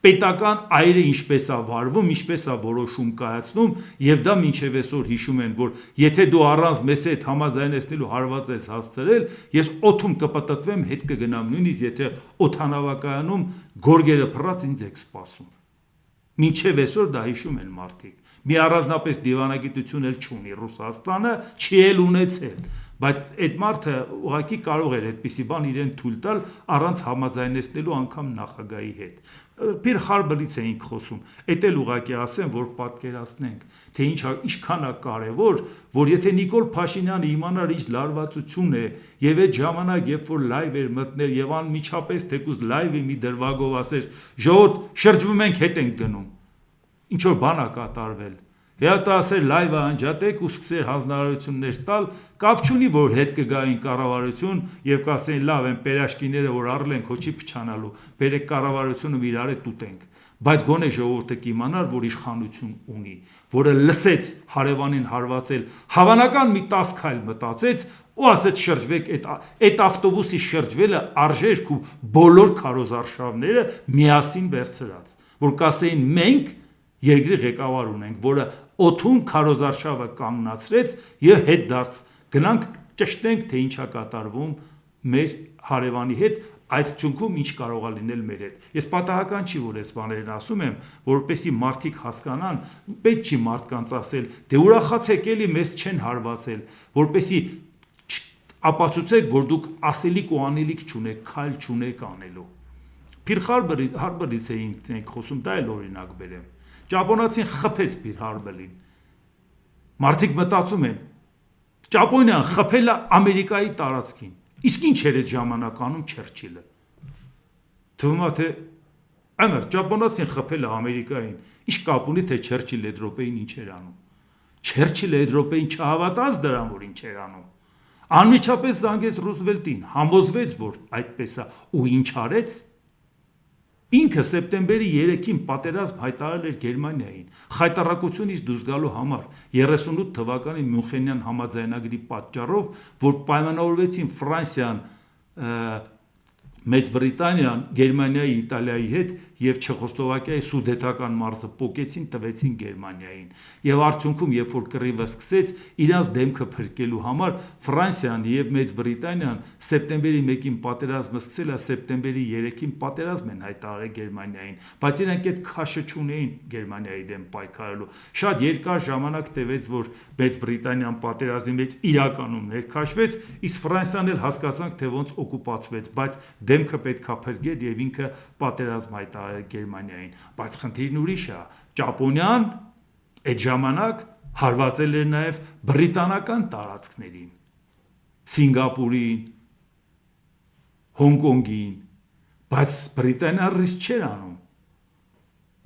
պետական այրը ինչպես է վարվում, ինչպես է որոշում կայացնում, եւ դա մինչեւ այսօր հիշում են, որ եթե դու առանց մեզ հետ համաձայնեցնելու հարված ես հասցրել, ես օդում կպտտվեմ, հետ կգնամ, նույնիսկ եթե օդանավակայանում գորգերը փռած ինձ եք սպասում։ Մինչև այսօր դա հիշում են մարդիկ։ Մի առանձնապես դիվանագիտություն էլ չունի Ռուսաստանը, չի էլ ունեցել, բայց այդ մարդը ուղղակի կարող էր այդպիսի բան իրեն թույլ տալ առանց համաձայնեցնելու անգամ նախագահի հետ։ Պիր Խարբլից էինք խոսում, էդ էլ ուղղակի ասեմ, որ պատկերացնենք, թե ինչքան է կարևոր, որ եթե Նիկոլ Փաշինյանը իմանար ինչ լարվածություն է, եւ այդ ժամանակ, երբ որ լայվ էր մտնել եւ անմիջապես թեկուզ լայվի մի դրվագով ասեր, ժողովուրդ շրջվում ենք, հետ ենք գնում։ Ինչ որ բան է կատարվել։ Հետո ասեր լայվը անջատեք ու սկսեր հանձնարարություններ տալ, կապ չունի, որ հետ կգային կառավարություն եւ կասեին լավ են պերաշկիները, որ առլենք հոչի փչանալու, բերեք կառավարությունը իրար հետ ուտենք, բայց գոնե ժողովուրդը կիմանար, որ իշխանություն ունի, որը լսեց հարևանին հարվածել, հավանական մի 10 քայլ մտածեց ու ասեց շրջվեք, այդ ավտոբուսի շրջվելը արժեր ու բոլոր քարոզարշավները միասին վերցրած, որ կասեին մենք երկրի ղեկավար ունենք, որը օդում քարոզարշավը կանգնացրեց եւ հետ դարձ գնանք ճշտենք, թե ինչա կատարվում մեր հարևանի հետ, այդ ճունքում ինչ կարող է լինել մեր հետ։ Ես պատահական չի, որ այս բաներն ասում եմ, որպեսզի մարդիկ հասկանան, պետք չի մարդկանց ասել, դե ուրախացեք էլի մեզ չեն հարվածել, որպեսզի ապացուցեք, որ դուք ասելիք ու անելիք չունեք, քայլ չունեք անելու։ Պիր Խարբլից էինք խոսում, դա էլ օրինակ բերեմ։ Ճապոնացին խփեց Պիր Խարբլին։ Մարդիկ մտածում են, Ճապոնիան խփել է Ամերիկայի տարածքին։ Իսկ ինչ էր այդ ժամանակ անում Չերչիլը։ Թվում է թե ամեր ճապոնացին խփել է Ամերիկային, ինչ կապ ունի թե Չերչիլը Եվրոպային ինչ էր անում։ Չերչիլը Եվրոպային չհավատաց դրան, որ ինչ էր անում։ Անմիջապես զանգեց Ռուզվելտին, համոզվեց, որ այդպես է, ու ինչ արեց։ Ինքը սեպտեմբերի 3-ին պատերազմ հայտարարել էր Գերմանիային, խայտառակությունից դուրս գալու համար 38 թվականի Մյունխենյան համաձայնագրի պատճառով, որ պայմանավորվեցին Ֆրանսիան, Մեծ Բրիտանիան, Գերմանիայի, Իտալիայի հետ եւ Չեխոսլովակիայի Սուդետական մարզը փոկեցին, տվեցին Գերմանիային։ Եվ արդյունքում, երբ որ կռիվը սկսեց, իրանց դեմքը փրկելու համար Ֆրանսիան եւ Մեծ Բրիտանիան սեպտեմբերի 1-ին պատերազմը սկսել է, սեպտեմբերի 3-ին պատերազմ են հայտարարել Գերմանիային, բայց իրանք այդ քաշը չունեին Գերմանիայի դեմ պայքարելու։ Շատ երկար ժամանակ տևեց, որ Մեծ Բրիտանիան պատերազմի մեջ իրականում ներքաշվեց, իսկ Ֆրանսիան էլ հասկացանք, թե ոնց օկուպացվեց, բայց դեմքը պետքա փրկեր եւ ինքը պատերազմ հայտարարել Գերմանիային, բայց խնդիրն ուրիշ է, Ճապոնիան այդ ժամանակ հարվածել էր նաեւ բրիտանական տարածքներին, Սինգապուրին, Հոնկոնգին, բայց Բրիտանիան ռիսկ չէր անում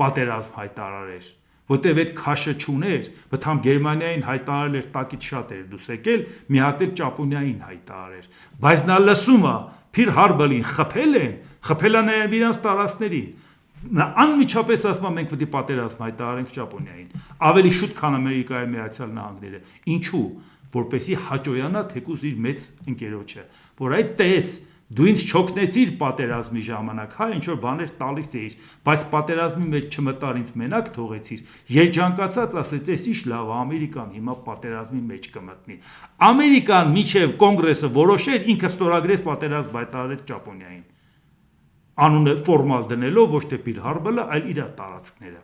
պատերազմ հայտարարեր, որտեւ այդ քաշը չուներ, բթամ Գերմանիային հայտարարել էր տակից շատ էր դուս եկել, մի հատ էլ Ճապոնիային հայտարարեր, բայց նա լսում է Պիր Խարբլին խփել է նաև իրանց տարածքներին։ Նա անմիջապես ասում է մենք պետք է պատերազմ հայտարարենք Ճապոնիային, ավելի շուտ քան Ամերիկայի Միացյալ Նահանգները։ Ինչու՞, որպեսզի հաճոյանա թեկուզ իր մեծ ընկերոջը, որ այդ տես դու ինձ չօգնեցիր պատերազմի ժամանակ, հա ինչ որ բաներ տալիս էիր, բայց պատերազմի մեջ չմտար ինձ մենակ թողեցիր։ Երջանկացած ասեց, էս ինչ լավ է, Ամերիկան հիմա պատերազմի մեջ կմտնի։ Ամերիկան միջև կոնգրեսը որոշեր, ինքը ստորագրեց պատերազմ հայտարարեց Ճապոնիային։ Անունը ֆորմալ դնելով ոչ թե Պիր Խարբլը, այլ իր տարածքները։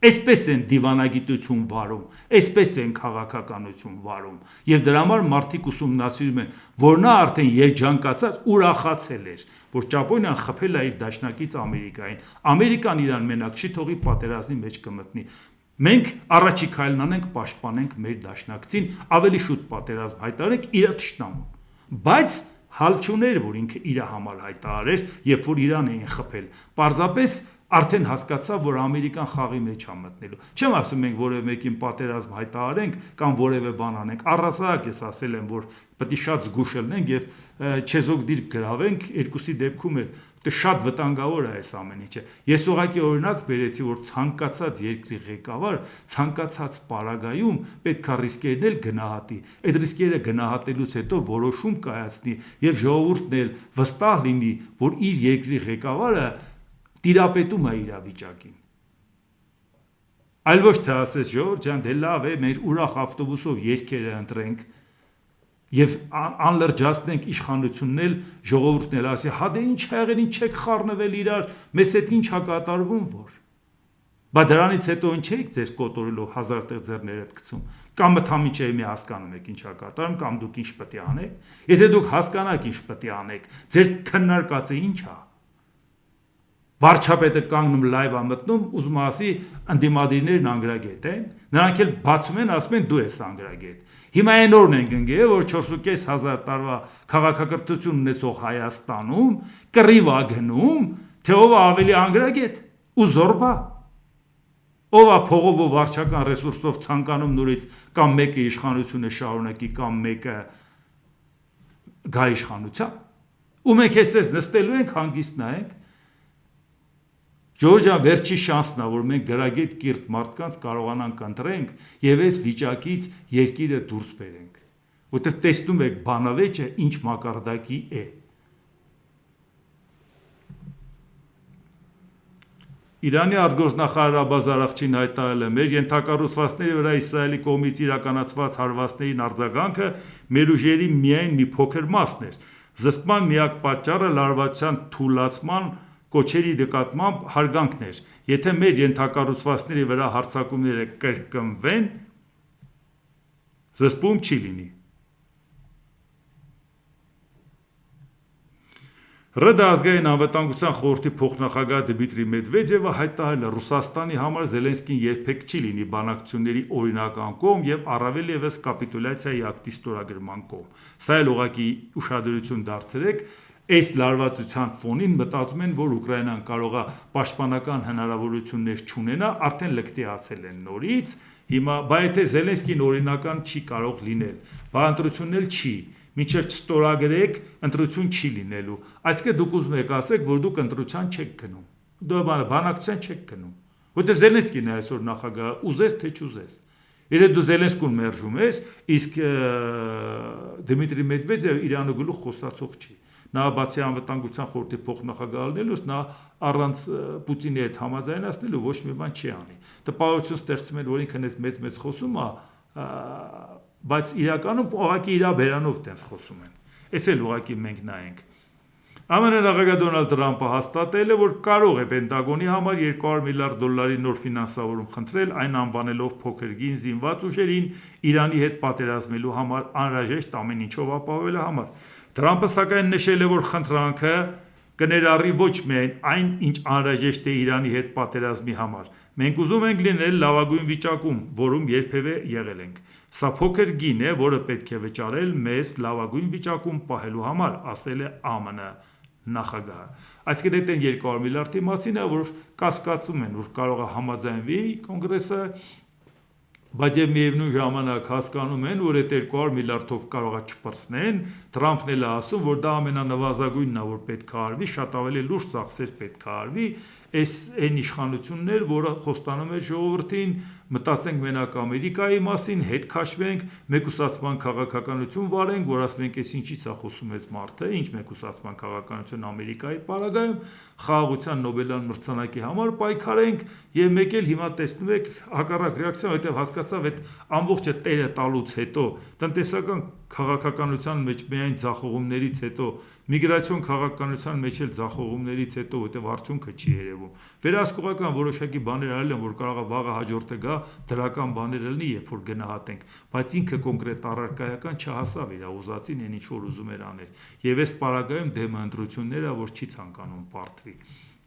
Այսպես են դիվանագիտություն վարում, այսպես են քաղաքականություն վարում, եւ դրա համար մարդիկ ուսումնասիրում են, որ նա արդեն երջանկացած ուրախացել էր, որ Ճապոնիան խփել է իր դաշնակից Ամերիկային, Ամերիկան իրան մենակ չի թողի պատերազմի մեջ կմտնի։ Մենք առաջի քայլն անենք, պաշտպանենք մեր դաշնակցին, ավելի շուտ պատերազմ հայտարարենք իր թշնամուն։ Բայց հալ չուներ, որ ինքը իր համար հայտարարեր, երբ որ Իրան էին խփել։ Պարզապես արդեն հասկացավ, որ Ամերիկան խաղի մեջ է մտնելու։ Չեմ ասում մենք որևէ մեկին պատերազմ հայտարարենք կամ որևէ բան անենք։ Առհասարակ ես ասել եմ, որ պետք է շատ զգուշ լինենք եւ չեզոք դիրք գրավենք, երկուսի դեպքում էլ շատ վտանգավոր է այս ամեն ինչը։ Ես ուղղակի օրինակ բերեցի, որ ցանկացած երկրի ղեկավար ցանկացած պարագայում պետք է ռիսկերն էլ գնահատի։ Այդ ռիսկերը գնահատելուց հետո որոշում կայացնի եւ ժողովուրդն էլ վստահ լինի, որ իր երկրի ղեկավարը տիրապետում է իրավիճակին։ Այլ ոչ թե ասես Ժորժ ջան, դե լավ է, մեր ուրախ ավտոբուսով երկերը ընտրենք եւ անլրջացնենք իշխանությունն էլ, ժողովուրդն էլ ասի, հա դե ինչ ա եղել, ինչ եք խառնվել իրար, մեզ հետ ինչ ա կատարվում որ։ Բա դրանից հետո ինչ եք ձեզ կոտորելով հազար տեղ ձեռներդ գցում, կամ մթամիջը մի հասկանում եք ինչ ա կատարում, կամ դուք ինչ պետք է անեք։ Եթե դուք հասկանաք ինչ պետք է անեք, ձեր քննարկածը ինչ ա։ Վարչապետը կանգնում լայվ է մտնում, ուզում ասի ընդդիմադիրներն անգրագետ են, նրանք էլ բացում են, ասում են դու ես անգրագետ։ Հիմա այն օրն են գնգել, որ 4.500 տարվա քաղաքակրթություն ունեցող Հայաստանում կռիվ է գնում, թե ով է ավելի անգրագետ ու զորբա։ Ով է փողով ու վարչական ռեսուրսով ցանկանում նորից կամ մեկը իշխանությունը շարունակի, կամ մեկը գա իշխանության։ Ու մենք էսես նստելու ենք հանգիստ նայենք։ Ժորժ ջան, վերջի շանսն է, որ մենք գրագետ կիրթ մարդկանց կարողանանք ընտրենք եւ այս վիճակից երկիրը դուրս բերենք։ Որտեւ տեսնում եք բանավեճը ինչ մակարդակի է։ Իրանի արտգործնախարար Աբբաս Արաղչին հայտարարել է. «Մեր ենթակառուցվածքների վրա Իսրայելի կողմից իրականացված հարվածներին արձագանքը մեր ուժերի միայն մի փոքր մասն էր։ Զսպման միակ պատճառը լարվածության թուլացման կոչերի նկատմամբ հարգանքն էր։ Եթե մեր ենթակառուցվածքների վրա հարձակումները կրկնվեն, զսպում չի լինի»։ ՌԴ ազգային անվտանգության խորհրդի փոխնախագահ Դմիտրի Մեդվեդևը հայտարարել է. «Ռուսաստանի համար Զելենսկին երբեք չի լինի բանակցությունների օրինական կողմ եւ առավել եւս կապիտուլյացիայի ակտի ստորագրման կողմ»։ Սա էլ ուղղակի ուշադրություն դարձրեք, այս լարվածության ֆոնին մտածում են, որ Ուկրաինան կարող է պաշտպանական հնարավորություններ չունենա, արդեն լկտիացել են նորից, հիմա, բա եթե Զելենսկին օրինական չի կարող լինել, բա ընտրությունն էլ չի, մինչև չստորագրեք, ընտրություն չի լինելու, այսինքն դուք ուզում եք ասեք, որ դուք ընտրության չեք գնում, բանակցության չեք գնում, որտեղ Զելենսկին է այսօր նախագահը, ուզես թե չուզես։ Եթե դու Զելենսկուն մերժում ես, իսկ Դմիտրի Մեդվեդևը Իրանը գլուխ խոսացող չի։ Նա բացի անվտանգության խորհրդի փոխնախագահ լինելուց, նա առանց Պուտինի հետ համաձայնացնելու ոչ մի բան չի անի։ Տպավորություն ստեղծում են, որ ինքն էս մեծ խոսում է, բայց իրականում ուղղակի իր բերանով տենց խոսում են։ Էս էլ ուղղակի մենք նայենք։ ԱՄՆ նախագահ Դոնալդ Թրամփը հաստատել է, որ կարող է Պենտագոնի համար $200 միլիարդ նոր ֆինանսավորում խնդրել, այն անվանելով փոքր գին զինված ուժերին Իրանի հետ պատերազմելու համար անհրաժեշտ ամեն ինչով ապահովելու համար։ Թրամփը սակայն նշել է, որ խնդրանքը կներառի ոչ միայն այն, ինչ անհրաժեշտ է Իրանի հետ պատերազմի համար։ Մենք ուզում ենք լինել լավագույն վիճակում, որում երբևէ եղել ենք։ Սա փոքր գին է, որը պետք է վճարել մեզ լավագույն վիճակում պահելու համար, ասել է ԱՄՆ նախագահը։ Այսինքն այդ 200 միլիարդի մասին է, որ կասկածում են, որ կարող է համաձայնվի կոնգրեսը, բայց եւ միևնույն ժամանակ հասկանում են, որ այդ 200 միլիարդով կարող է չպրծնեն, Թրամփն էլ է ասում, որ դա ամենանվազագույնն է, որ պետք է արվի, շատ ավելի լուրջ ծախսեր պետք է արվի, այս այն իշխանություններ, որը խոստանում է ժողովրդին, մտածենք մենակ Ամերիկայի մասին, հետ քաշվենք, մեկուսացման քաղաքականություն վարենք, որ ասում ենք, այս ինչից է խոսում այս մարդը, ինչ մեկուսացման քաղաքականություն Ամերիկայի պարագայում, խաղաղության Նոբելյան մրցանակի համար պայքարենք, եւ մեկ էլ հիմա տեսնում եք հակառակ ռեակցիա, որտեղ հասկացավ այդ ամբողջը տերը տալուց հետո տնտեսական քաղաքականության մեջ միայն ձախողումներից հետո, միգրացիոն քաղաքականության մեջ էլ ձախողումներից հետո, որտեղ արդյունքը չի երևում։ Վերահսկողական որոշակի բաներ արել են, որ կարող է վաղը հաջորդը գա, դրական բաներ լինի, երբ որ գնահատենք, բայց ինքը կոնկրետ առարկայական չհասավ իր ուզածին, այն ինչ որ ուզում էր անել։ Եվ այս պարագայում դեմը ընտրությունները, որ չի ցանկանում պարտվի։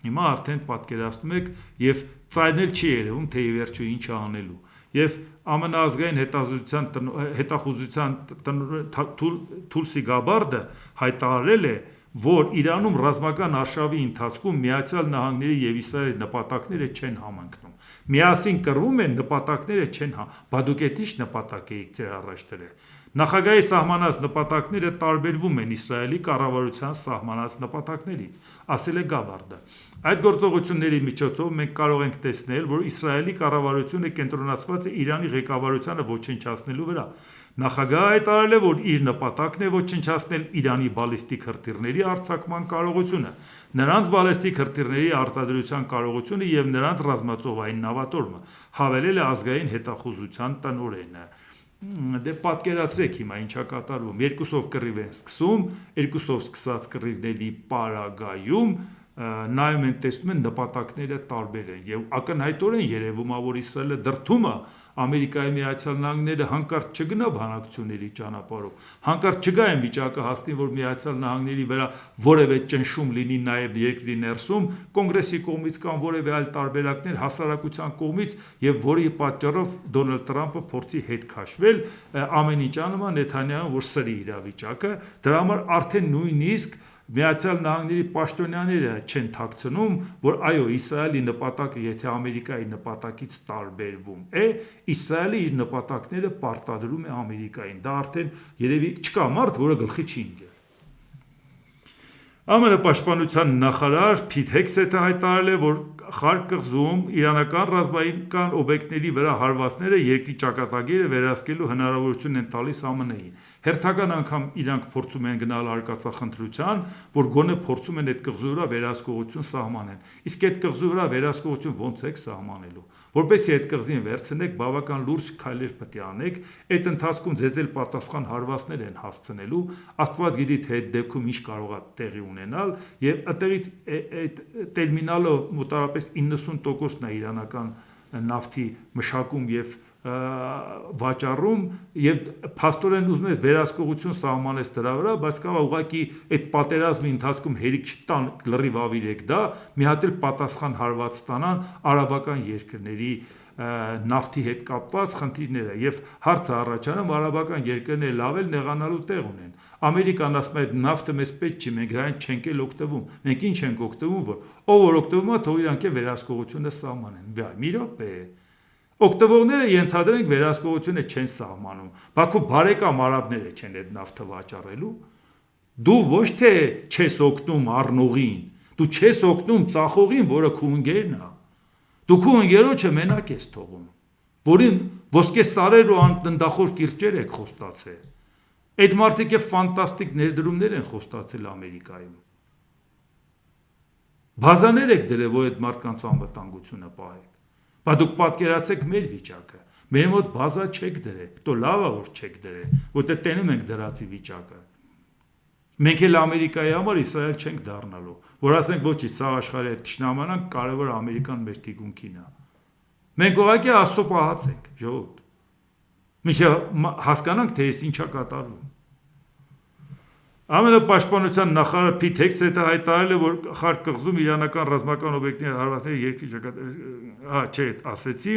Հիմա արդեն պատկերացնում եք, եւ ծայրն էլ չի երևում, թե ի վերջո ինչ է անելու։ եւ ԱՄՆ-ազգային հետախուզության Թուլսի Գաբարդը հայտարարել է, որ Իրանում ռազմական արշավի ընթացքում Միացյալ Նահանգների եւ Իսրայելի նպատակները չեն համընկնում։ Միասին կռվում են, նպատակները չեն Բա դուք էդ ի՞նչ նպատակ էիք ձեր առաջ դրել։ Նախագահի սահմանած նպատակները տարբերվում են Իսրայելի կառավարության սահմանած նպատակներից, ասել է Գաբարդը։ Այդ գործողությունների միջոցով մենք կարող ենք տեսնել, որ Իսրայելի կառավարությունը կենտրոնացված է Իրանի ղեկավարությանը ոչնչացնելու վրա։ Նախագահը հայտարարել է, որ իր նպատակն է ոչնչացնել Իրանի բալիստիկ հրթիռների արձակման կարողությունը, նրանց բալիստիկ հրթիռների արտադրության կարողությունը եւ նրանց ռազմածովային նավատորմը, հավելել է ազգային հետախուզության տնօրենը։ Դե պատկերացրեք հիմա ինչա կատարվում։ Երկուսով կռիվ են սկսում, երկուսով սկսած կռիվների պարագայում նայում են, տեսնում են նպատակները տարբեր են եւ ակնհայտորեն երևում է, որ Իսրայելը դրդում է Ամերիկայի Միացյալ Նահանգները հանկարծ չգնա բանակցությունների ճանապարհով, հանկարծ չգա այն վիճակը հասնի, որ Միացյալ Նահանգների վրա որևէ ճնշում լինի նաեւ երկրի ներսում, կոնգրեսի կողմից կամ որևէ այլ տարբերակներ հասարակության կողմից եւ որի պատճառով Դոնալդ Թրամփը փորձի հետ քաշվել, ամեն ինչ անում է Նեթանյահուն, որ սրի իրավիճակը, դրա համար արդեն նույնիսկ Միացյալ Նահանգների պաշտոնյաները չեն թաքցնում, որ այո, Իսրայելի նպատակը, եթե Ամերիկայի նպատակից տարբերվում է, Իսրայելը իր նպատակները պարտադրում է Ամերիկային։ Դա արդեն երևի չկա մարդ, որը գլխի չի ընկել։ ԱՄՆ պաշտպանության նախարար Փիթ Հեքսեթը հայտարարել է, որ Խարկ կղզում իրանական ռազմական օբյեկտների վրա հարվածները երկրի ճակատագիրը վերահսկելու հնարավորություն են տալիս ԱՄՆ-ին։ Հերթական անգամ իրանք փորձում են գնալ արկածախնդրության, որ գոնե փորձում են այդ կղզու վրա վերահսկողություն սահմանեն։ Իսկ այդ կղզու վրա վերահսկողություն ոնց եք սահմանելու։ Որպեսզի այդ կղզին վերցնեք, բավական լուրջ քայլեր պետք է անեք, այդ ընթացքում ձեզ էլ պատասխան հարվածներ են հասցնելու, Աստված գիտի, թե այդ դեպքում ինչ կարող է տեղի ունենալ, եւ այդտեղից այդ տերմինալը մոտավորապես 90%-ն է իրանական նավթի մշակում եւ վաճառում եւ փաստորեն ուզում ես վերահսկողություն սահմանես դրա վրա, բայց կարող ուղղակի այդ պատերազմի ընթացքում հերիք չտան լրիվ ավիրեք դա, մի հատ էլ պատասխան հարված ստանան արաբական երկրների նավթի հետ կապված խնդիրները եւ հարցը առաջանում արաբական երկրները լավ էլ նեղանալու տեղ ունեն։ Ամերիկան ասում է նավթը մեզ պետք չի, մենք դրանից չենք էլ օգտվում։ Մենք ինչ ենք օգտվում, որ ով որ օգտվում է, թող իրանք վերահսկողությունը սահմանեն։ Մի րոպե։ Օգտվողները ենթադրենք վերահսկողությունը չեն սահմանում։ Բաքու բարեկամ արաբները չեն այդ նավթը վաճառելու։ Դու ոչ թե չես օգնում առնողին, դու չես օգնում ծախողին, որը քո ընկերն է։ Դու քո ընկերոջը մենակ ես թողում, որին ոսկե սարեր ու անդնդախոր կիրճեր եք խոստացել։ Այդ մարդիկ է ֆանտաստիկ ներդրումներ են խոստացել Ամերիկայում։ Բազաներ եք դրել, որ այդ մարդկանց անվտանգությունը պահեք։ Բա դուք պատկերացեք մեր վիճակը։ Մեր մոտ բազա չեք դրել, դու լավ է որ չեք դրել, որտեղ տենում ենք դրածի վիճակը։ Մենք էլ Ամերիկայի համար Իսրայել չենք դառնալու, որ ասենք ոչի, սա աշխարհի հետ ճշնամանանք, կարևոր Ամերիկան մեր թիկունքին է։ Մենք ուղղակի Աստծո պահած ենք, ժողովուրդ։ Միշտ հասկանանք, թե այս ինչա կատարվում։ ԱՄՆ պաշտպանության նախարար Փիթ Հեքսեթը հայտարարել է, որ Խարկ կղզում իրանական ռազմական օբյեկտների հարվածները երկրի ճակատագիրը, ասեցի,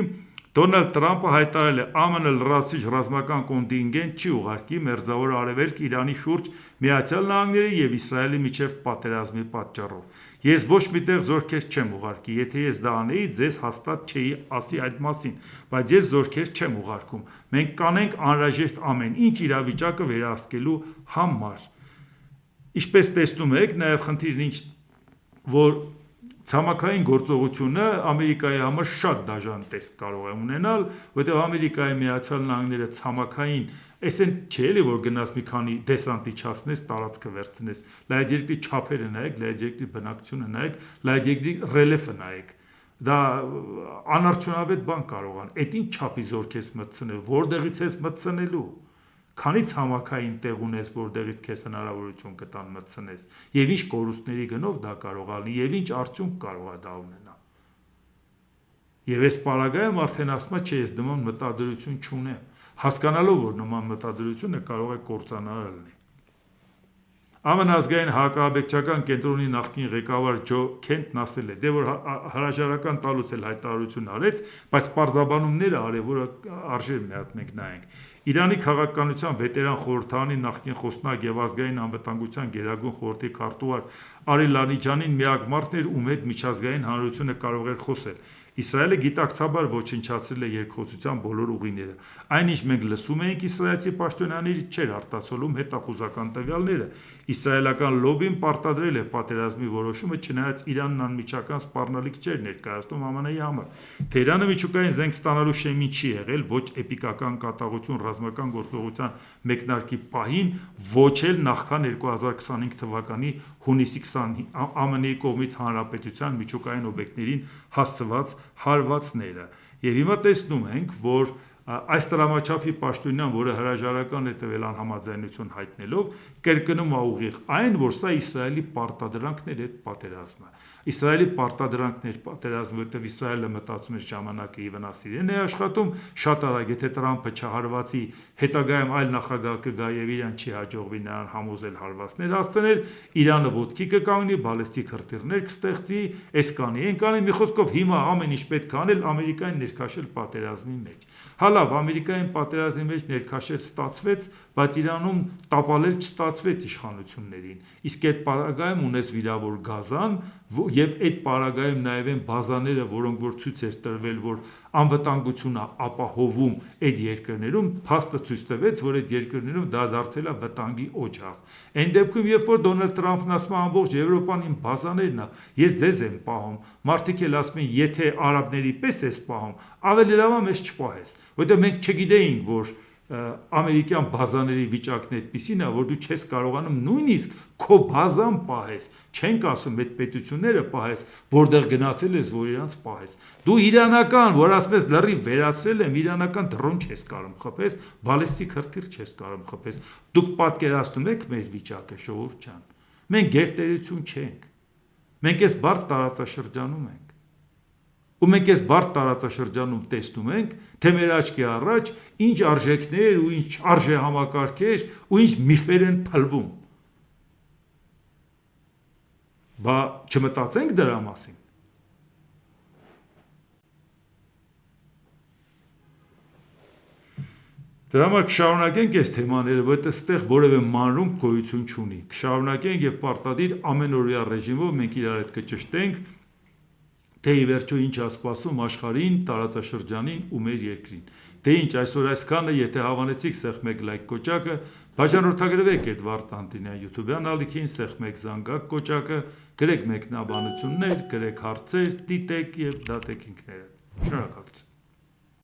Դոնալդ Թրամփը հայտարարել է, ԱՄՆ լրացուցիչ ռազմական կոնտինգենտ չի ուղարկի Մերձավոր Արևելք Իրանի շուրջ Միացյալ Նահանգների եւ Իսրայելի միջև պատերազմի պատճառով։ Ես ոչ միտեղ զորքեր չեմ ուղարկի, եթե ես դա անեի, ձեզ հաստատ չէի ասի այդ մասին, բայց ես զորքեր չեմ ուղարկում։ Մենք կանենք անհրաժեշտ ամեն ինչ իրավիճակը վերահսկելու համար։ Ինչպես տեսնում եք, նաև խնդիրն ինչ, որ ցամաքային գործողությունը Ամերիկայի համար շատ դաժան տեսք կարող է ունենալ, որտեղ Ամերիկայի Միացյալ Նահանգները ցամաքային, այսեն չէ էլի որ գնաս մի քանի դեսանտ իջացնես, տարածքը վերցնես, լայդ երկրի չափերը նայեք, լայդ երկրի բնակչությունը նայեք, լայդ երկրի ռելիեֆը նայեք։ Դա անարդյունավետ բան կարող է։ Այդ ինչ չափի զորք ես մտցնել, որտեղից ես մտցնելու։ Քանի ցամաքային տեղ ունես, որտեղից քեզ հնարավորություն կտան մտցնես, եւ ինչ կորուստների գնով դա կարող է լինի, եւ ինչ արդյունք կարող է դա ունենալ։ Եվ այս պարագայում արդեն ասում է, չէ, ես նման մտադրություն չունեմ, հասկանալով, որ նման մտադրությունը կարող է կործանարար լինի։ ԱՄՆ ազգային հակահաբեկչական կենտրոնի նախկին ղեկավար Ջո Քենթն ասել է, դե որ հրաժարական տալուց էլ հայտարարություն արեց, բայց պարզաբանումները արև, որը արժեր մի հատ մենք նայենք։ Իրանի քաղաքականության վետերան խորհրդարանի նախկին խոսնակ եւ ազգային անվտանգության գերագույն խորհրդի քարտուղար Արի Լանիջանին միակ մարդն էր, ում հետ միջազգային հանրությունը կարող էր խոսել։ Իսրայելը գիտակցաբար ոչնչացրել է երկխոսության բոլոր ուղիները։ Այնինչ մենք լսում էինք իսրայելցի պաշտոնյաներից չէր արտացոլում հետախուզական տվյալները։ Իսրայելական լոբին պարտադրել է պատերազմի որոշումը, չնայած Իրանն անմիջական սպառնալիք չէր ներկայացնում ԱՄՆ-ի համար։ Թեհրանը միջուկային զենք ստանալու շեմին չի եղել ոչ էպիկական կատաղություն ռազմական գործողության մեկնարկի պահին, ոչ էլ նախքան 2025 թվականի հունիսի 20-ին ԱՄՆ-ի կողմից հանրապետության միջուկային օբյեկտներին հասցված հարվածները։ Եվ հիմա տեսնում ենք, որ այս տրամաչափի պաշտոնյան, որը հրաժարական է տվել անհամաձայնություն հայտնելով, կրկնում է ուղիղ այն, որ սա Իսրայելի պարտադրանքներ է պատերազմը։ Իսրայելի պարտադրանքներ պատերազմը, որտեղ Իսրայելը մտածում է ժամանակը ի վնաս իրեն է աշխատում, շատ արագ, եթե Տրամփը չհարվածի, հետագայում այլ նախագահ կգա եւ իրան չի հաջողվի նրան համոզել հարվածներ հասցնել, Իրանը ոտքի կկանգնի, բալեստիկ հրթիռներ կստեղծի, այս կանի, այն կանի, մի խոսքով հիմա ամեն ինչ պետք է անել Ամերիկային ներքաշել պատերազմի մեջ։ Հալավ, Ամերիկային պատերազմի մեջ ներքաշել ստացվեց, բայց Իրանում տապալել չստացվեց իշխանություններին։ Իսկ այդ պարագայում ունես վիրավոր Գազան եւ այդ պարագայում նաեւ են բազաները, որոնք որ ցույց էր տրվել, որ անվտանգությունը ապահովում այդ երկրներում, փաստը ցույց տվեց, որ այդ երկրներում դա դարձել է վտանգի օջախ։ Այն դեպքում, երբ որ Դոնալդ Տրամփն ասում է ամբողջ Եվրոպան իմ բազաներն է, ես ձեզ եմ պահում, մարդիկ էլ ասում են, եթե արաբների պես ես պահում, ավելի լավ է մեզ չպահես, որտեղ մենք չգիտեինք, որ ամերիկյան բազաների վիճակն այդպիսին է, որ դու չես կարողանում նույնիսկ քո բազան պահես, չենք ասում այդ պետությունները պահես, որտեղ գնացել ես, որ իրանց պահես։ Դու իրանական, որ ասես լրիվ վերացրել եմ, իրանական դրոն չես կարող խփես, բալեստիկ հրթիռ չես կարող խփես։ Դուք պատկերացնում եք մեր վիճակը, ժողովուրդ ջան։ Մենք գերտերություն չենք։ Մենք այս բարդ տարածաշրջանում ենք։ Ու մենք այս բարդ տարածաշրջանում տեսնում ենք, թե մեր աչքի առաջ ինչ արժեքներ ու ինչ արժեհամակարգեր ու ինչ միֆեր են փլվում։ Բա չմտածենք դրա մասին։ Դրա համար կշարունակենք այս թեմաները, որովհետև այստեղ որևէ մանրում գոյություն չունի։ Կշարունակենք եւ պարտադիր ամենօրյա ռեժիմով մենք իրար հետ կճշտենք, թե ի վերջո ինչ է սպասում աշխարհին, տարածաշրջանին ու մեր երկրին։ Դե ինչ, այսօր այսքանը, եթե հավանեցիք, սեղմեք լայք կոճակը, բաժանորդագրվեք Էդվարդ Անտինյան YouTube-յան ալիքին, սեղմեք զանգակ կոճակը, գրեք մեկնաբանություններ, գրեք հարցեր, դիտեք եւ դատեք ինքներդ։ Շնորհակալություն։